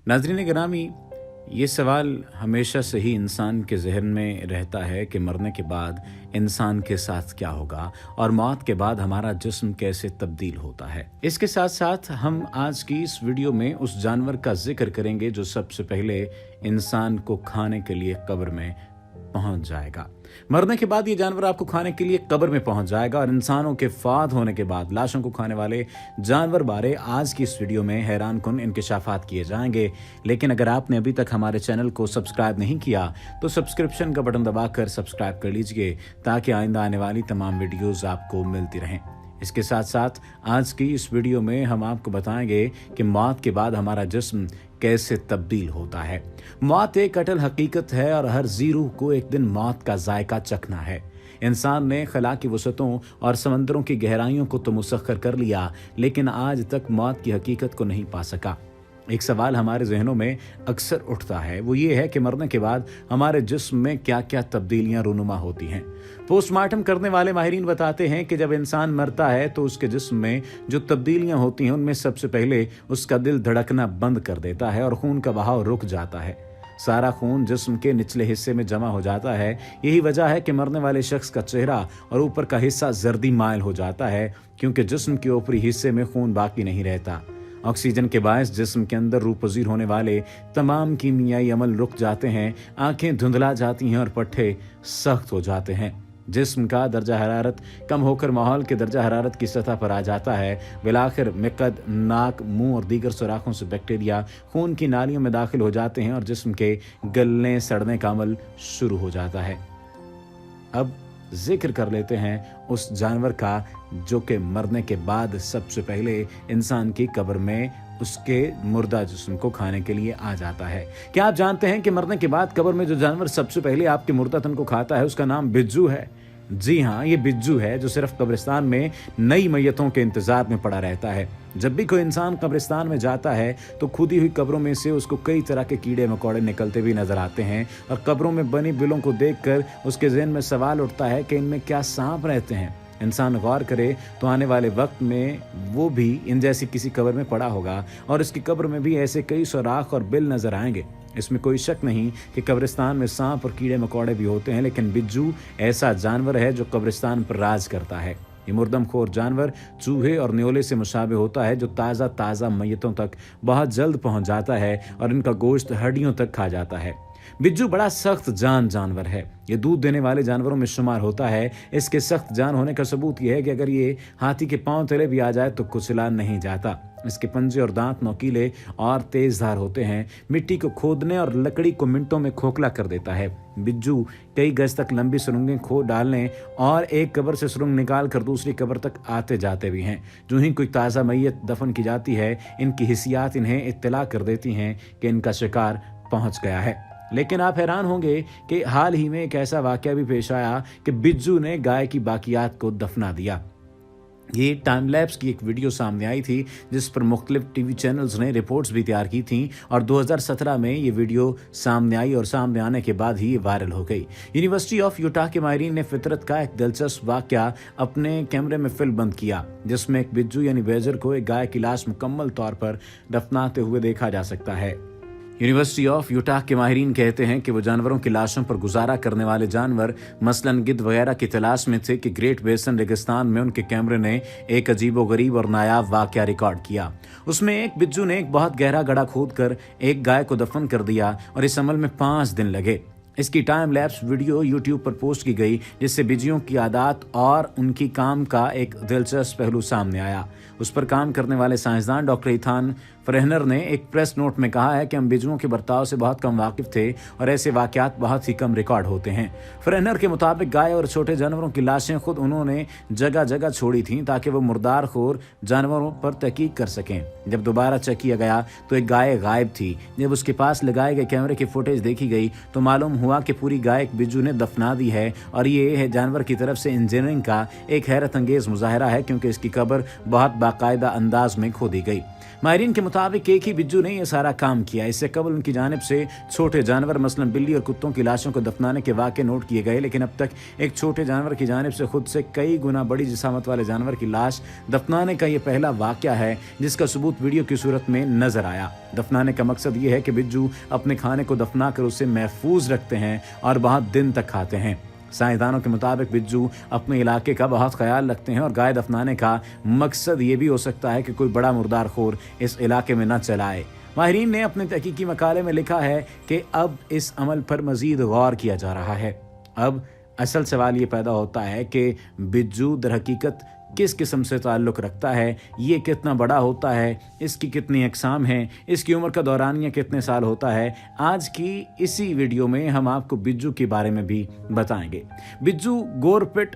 नाज़रीन गिरामी, ये सवाल हमेशा से ही इंसान के ज़हन में रहता है कि मरने के बाद इंसान के साथ क्या होगा और मौत के बाद हमारा जिस्म कैसे तब्दील होता है। इसके साथ साथ हम आज की इस वीडियो में उस जानवर का जिक्र करेंगे जो सबसे पहले इंसान को खाने के लिए कब्र में पहुंच जाएगा। मरने के बाद ये जानवर आपको खाने के लिए कब्र में पहुंच जाएगा और इंसानों के फात होने के बाद लाशों को खाने वाले जानवर बारे आज की इस वीडियो में हैरान कुन इंकिशाफात किए जाएंगे। लेकिन अगर आपने अभी तक हमारे चैनल को सब्सक्राइब नहीं किया तो सब्सक्रिप्शन का बटन दबाकर सब्सक्राइब कर लीजिए ताकि आइंदा आने वाली तमाम वीडियोस आपको मिलती रहें। इसके साथ साथ आज की इस वीडियो में हम आपको बताएंगे कि मौत के बाद हमारा जिस्म कैसे तब्दील होता है। मौत एक अटल हकीकत है और हर जी रूह को एक दिन मौत का जायका चखना है। इंसान ने खला की वसतों और समंदरों की गहराइयों को तो मुसख्खर कर लिया, लेकिन आज तक मौत की हकीकत को नहीं पा सका। एक सवाल हमारे जहनों में अक्सर उठता है, वो ये है कि मरने के बाद हमारे जिस्म में क्या क्या तब्दीलियां रूनुमा होती हैं। पोस्टमार्टम करने वाले माहिरीन बताते हैं कि जब इंसान मरता है तो उसके जिस्म में जो तब्दीलियां होती हैं उनमें सबसे पहले उसका दिल धड़कना बंद कर देता है और खून का बहाव रुक जाता है। सारा खून जिस्म के निचले हिस्से में जमा हो जाता है। यही वजह है कि मरने वाले शख्स का चेहरा और ऊपर का हिस्सा जर्दी माइल हो जाता है, क्योंकि जिस्म के ऊपरी हिस्से में खून बाकी नहीं रहता। ऑक्सीजन के बायस जिस्म के अंदर रूह पजीर होने वाले तमाम कीमियाई अमल रुक जाते हैं, आंखें धुंधला जाती हैं और पट्टे सख्त हो जाते हैं। जिस्म का दर्जा हरारत कम होकर माहौल के दर्जा हरारत की सतह पर आ जाता है। बिलाखिर मिकद, नाक, मुंह और दीगर सुराखों से बैक्टीरिया खून की नालियों में दाखिल हो जाते हैं और जिस्म के गलने सड़ने का अमल शुरू हो जाता है। अब जिक्र कर लेते हैं उस जानवर का जो कि मरने के बाद सबसे पहले इंसान की कब्र में उसके मुर्दा जिस्म को खाने के लिए आ जाता है। क्या आप जानते हैं कि मरने के बाद कब्र में जो जानवर सबसे पहले आपके मुर्दा तन को खाता है उसका नाम बिज्जू है। जी हाँ, ये बिज्जू है जो सिर्फ कब्रिस्तान में नई मैयतों के इंतजार में पड़ा रहता है। जब भी कोई इंसान कब्रिस्तान में जाता है तो खुदी हुई कब्रों में से उसको कई तरह के कीड़े मकोड़े निकलते भी नजर आते हैं और कब्रों में बनी बिलों को देखकर उसके ज़हन में सवाल उठता है कि इनमें क्या सांप रहते हैं। इंसान गौर करे तो आने वाले वक्त में वो भी इन जैसी किसी कब्र में पड़ा होगा और इसकी कब्र में भी ऐसे कई सुराख और बिल नजर आएंगे। इसमें कोई शक नहीं कि कब्रिस्तान में सांप और कीड़े मकोड़े भी होते हैं, लेकिन बिज्जू ऐसा जानवर है जो कब्रिस्तान पर राज करता है। ये मुर्दमखोर जानवर चूहे और न्योले से मुशाबे होता है जो ताज़ा मैयतों तक बहुत जल्द पहुंच जाता है और इनका गोश्त हड्डियों तक खा जाता है। बिज्जू बड़ा सख्त जानवर है। ये दूध देने वाले जानवरों में शुमार होता है। इसके सख्त जान होने का सबूत यह है कि अगर ये हाथी के पांव तले भी आ जाए तो कुचला नहीं जाता। इसके पंजे और दांत नोकीले और तेजधार होते हैं। मिट्टी को खोदने और लकड़ी को मिनटों में खोखला कर देता है। बिज्जू कई गज तक लंबी सुरंगें खोद डालने और एक कब्र से सुरंग निकाल कर दूसरी कब्र तक आते जाते भी हैं। जो ही कोई ताज़ा मैयत दफन की जाती है, इनकी हिस्सियात इन्हें इत्तला कर देती हैं कि इनका शिकार पहुंच गया है। लेकिन आप हैरान होंगे कि हाल ही में एक ऐसा वाकया भी पेश आया कि बिज्जू ने गाय की बाकियात को दफना दिया। ये टाइम लैप्स की एक वीडियो सामने आई थी जिस पर मुख्तलिफ टीवी चैनल्स ने रिपोर्ट्स भी तैयार की थी और 2017 में ये वीडियो सामने आई और सामने आने के बाद ही ये वायरल हो गई। यूनिवर्सिटी ऑफ यूटा के माहिरीन ने फितरत का एक दिलचस्प वाकया अपने कैमरे में फिल्म बंद किया, जिसमें एक बिज्जू यानी बेजर को एक गाय की लाश मुकम्मल तौर पर दफनाते हुए देखा जा सकता है। यूनिवर्सिटी ऑफ यूटा के माहिरीन कहते हैं कि वो जानवरों की लाशों पर गुजारा करने वाले जानवर मसलन गिद्ध वगैरह की तलाश में थे कि ग्रेट बेसन रेगिस्तान में उनके कैमरे ने एक अजीबोगरीब और नायाब वाकया रिकॉर्ड किया। उसमें एक बिज्जू ने एक बहुत गहरा गड्ढा खोदकर एक गाय को दफन कर दिया और इस अमल में 5 दिन लगे। इसकी टाइम लैप्स वीडियो यूट्यूब पर पोस्ट की गई, जिससे बिज्जियों की आदत और उनकी काम का एक दिलचस्प पहलू सामने आया। उस पर काम करने वाले साइंसदान डॉक्टर इथान फ्रेहनर ने एक प्रेस नोट में कहा है कि हम बिज्जुओं के बर्ताव से बहुत कम वाकिफ थे और ऐसे वाकयात बहुत ही कम रिकॉर्ड होते हैं। फ्रेहनर के मुताबिक गाय और छोटे जानवरों की लाशें खुद उन्होंने जगह जगह छोड़ी थीं ताकि वो मुर्दार खोर जानवरों पर तहकीक कर सकें। जब दोबारा चेक किया गया तो एक गाय गायब थी। जब उसके पास लगाए गए कैमरे की फुटेज देखी गई तो मालूम हुआ कि पूरी गाय एक बिज्जू ने दफना दी है और ये है जानवर की तरफ से इंजीनियरिंग का एक हैरत अंगेज मुजाहरा है, क्योंकि इसकी कब्र बहुत बाकायदा अंदाज में खोदी गई। माहिरीन के मुताबिक एक ही बिज्जू ने यह सारा काम किया। इससे कबल उनकी जानिब से छोटे जानवर मसलन बिल्ली और कुत्तों की लाशों को दफनाने के वाक़े नोट किए गए, लेकिन अब तक एक छोटे जानवर की जानिब से खुद से कई गुना बड़ी जिसामत वाले जानवर की लाश दफनाने का यह पहला वाक़या है जिसका सबूत वीडियो की सूरत में नजर आया। दफनाने का मकसद ये है कि बिज्जू अपने खाने को दफना कर उसे महफूज रखते हैं और बहुत दिन तक खाते हैं। साइंसदानों के मुताबिक बिज्जू अपने इलाके का बहुत ख्याल रखते हैं और गाय दफनाने का मकसद ये भी हो सकता है कि कोई बड़ा मुर्दार खोर इस इलाके में न चलाए। माहिरीन ने अपने तहकीकी मकाले में लिखा है कि अब इस अमल पर मजीद गौर किया जा रहा है। अब असल सवाल ये पैदा होता है कि बिज्जू दरहकीकत किस किस्म से ताल्लुक़ रखता है, ये कितना बड़ा होता है, इसकी कितनी अक़साम हैं, इसकी उम्र का दौरानिया कितने साल होता है। आज की इसी वीडियो में हम आपको बिज्जू के बारे में भी बताएंगे। बिज्जू, गोरपिट,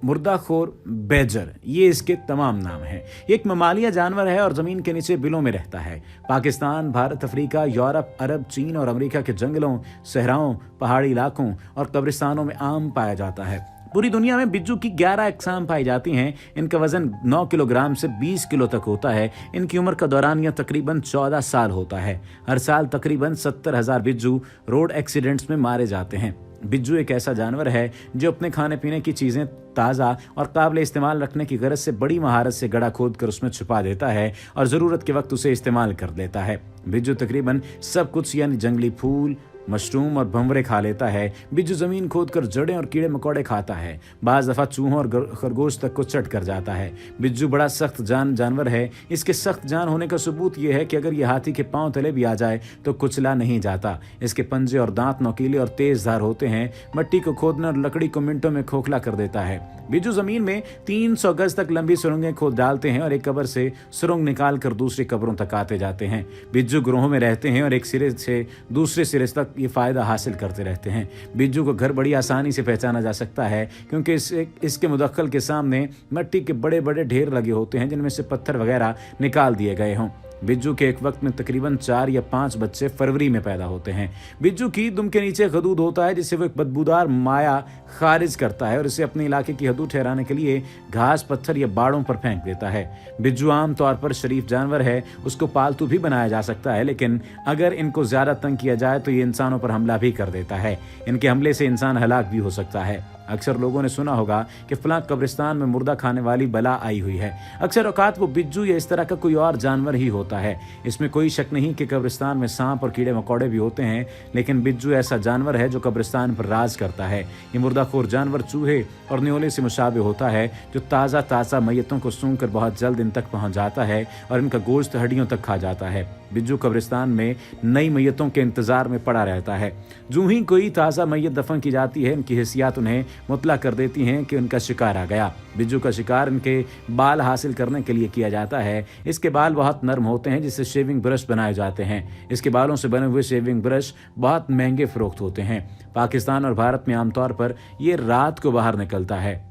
मुर्दाखोर, बैजर, ये इसके तमाम नाम हैं। ये एक ममालिया जानवर है और ज़मीन के नीचे बिलों में रहता है। पाकिस्तान, भारत, अफ्रीका, यूरोप, अरब, चीन और अमेरिका के जंगलों, सहराओं, पहाड़ी इलाकों और कब्रिस्तानों में आम पाया जाता है। पूरी दुनिया में बिज्जू की 11 अक़साम पाई जाती हैं। इनका वजन 9 किलोग्राम से 20 किलो तक होता है। इनकी उम्र का दौरानिया तकरीबन 14 साल होता है। हर साल तकरीबन 70,000 बिज्जू रोड एक्सीडेंट्स में मारे जाते हैं। बिज्जू एक ऐसा जानवर है जो अपने खाने पीने की चीज़ें ताज़ा और काबिल इस्तेमाल रखने की गरज से बड़ी महारत से गड्ढा खोद कर उसमें छुपा देता है और ज़रूरत के वक्त उसे इस्तेमाल कर लेता है। बिज्जू तकरीबन सब कुछ यानी जंगली फूल, मशरूम और भंवरे खा लेता है। बिज्जू ज़मीन खोद कर जड़ें और कीड़े मकोड़े खाता है। बाज़ दफ़ा चूहों और खरगोश तक को चट कर जाता है। बिज्जू बड़ा सख्त जानवर है। इसके सख्त जान होने का सबूत यह है कि अगर यह हाथी के पांव तले भी आ जाए तो कुचला नहीं जाता। इसके पंजे और दांत नोकीले और तेज धार होते हैं। मिट्टी को खोदना और लकड़ी को मिनटों में खोखला कर देता है। बिज्जू ज़मीन में 300 गज तक लंबी सुरंगें खोद डालते हैं और एक कब्र से सुरंग निकाल कर दूसरी कब्रों तक आते जाते हैं। बिज्जू ग्रोहों में रहते हैं और एक सिरे से दूसरे सिरे तक ये फ़ायदा हासिल करते रहते हैं। बिज्जू को घर बड़ी आसानी से पहचाना जा सकता है क्योंकि इसके मुदख्खल के सामने मिट्टी के बड़े बड़े ढेर लगे होते हैं जिनमें से पत्थर वगैरह निकाल दिए गए हों। बिज्जू के एक वक्त में तकरीबन 4 या 5 बच्चे फरवरी में पैदा होते हैं। बिज्जू की दुम के नीचे हदूद होता है जिससे वो एक बदबूदार माया खारिज करता है और इसे अपने इलाके की हदूद ठहराने के लिए घास, पत्थर या बाड़ों पर फेंक देता है। बिज्जू आम तौर पर शरीफ जानवर है, उसको पालतू भी बनाया जा सकता है, लेकिन अगर इनको ज़्यादा तंग किया जाए तो ये इंसानों पर हमला भी कर देता है। इनके हमले से इंसान हलाक भी हो सकता है। अक्सर लोगों ने सुना होगा कि फलां कब्रिस्तान में मुर्दा खाने वाली बला आई हुई है। अक्सर औकात वो बिज्जू या इस तरह का कोई और जानवर ही होता है। इसमें कोई शक नहीं कि कब्रिस्तान में सांप और कीड़े मकोड़े भी होते हैं, लेकिन बिज्जू ऐसा जानवर है जो कब्रिस्तान पर राज करता है। ये मुर्दाखोर जानवर चूहे और न्योले से मुशाबे होता है जो ताज़ा मैयतों को सूंघ कर बहुत जल्द इन तक पहुँच जाता है और इनका गोश्त हड्डियों तक खा जाता है। बिज्जू कब्रिस्तान में नई मैयतों के इंतजार में पड़ा रहता है। जो ही कोई ताज़ा मैयत दफन की जाती है, इनकी हिस्सियात उन्हें मुतला कर देती हैं कि उनका शिकार आ गया। बिज्जू का शिकार इनके बाल हासिल करने के लिए किया जाता है। इसके बाल बहुत नरम होते हैं जिससे शेविंग ब्रश बनाए जाते हैं। इसके बालों से बने हुए शेविंग ब्रश बहुत महंगे फरोख्त होते हैं। पाकिस्तान और भारत में आमतौर पर ये रात को बाहर निकलता है।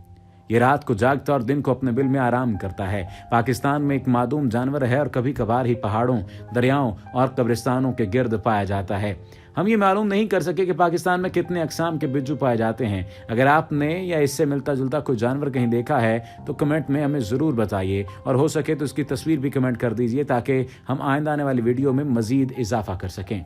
ये रात को जागता और दिन को अपने बिल में आराम करता है। पाकिस्तान में एक मादूम जानवर है और कभी कभार ही पहाड़ों, दरियाओं और कब्रिस्तानों के गिर्द पाया जाता है। हम ये मालूम नहीं कर सके कि पाकिस्तान में कितने अक़साम के बिज्जू पाए जाते हैं। अगर आपने या इससे मिलता जुलता कोई जानवर कहीं देखा है तो कमेंट में हमें ज़रूर बताइए और हो सके तो उसकी तस्वीर भी कमेंट कर दीजिए ताकि हम आइंदा आने वाली वीडियो में मज़ीद इजाफा कर सकें।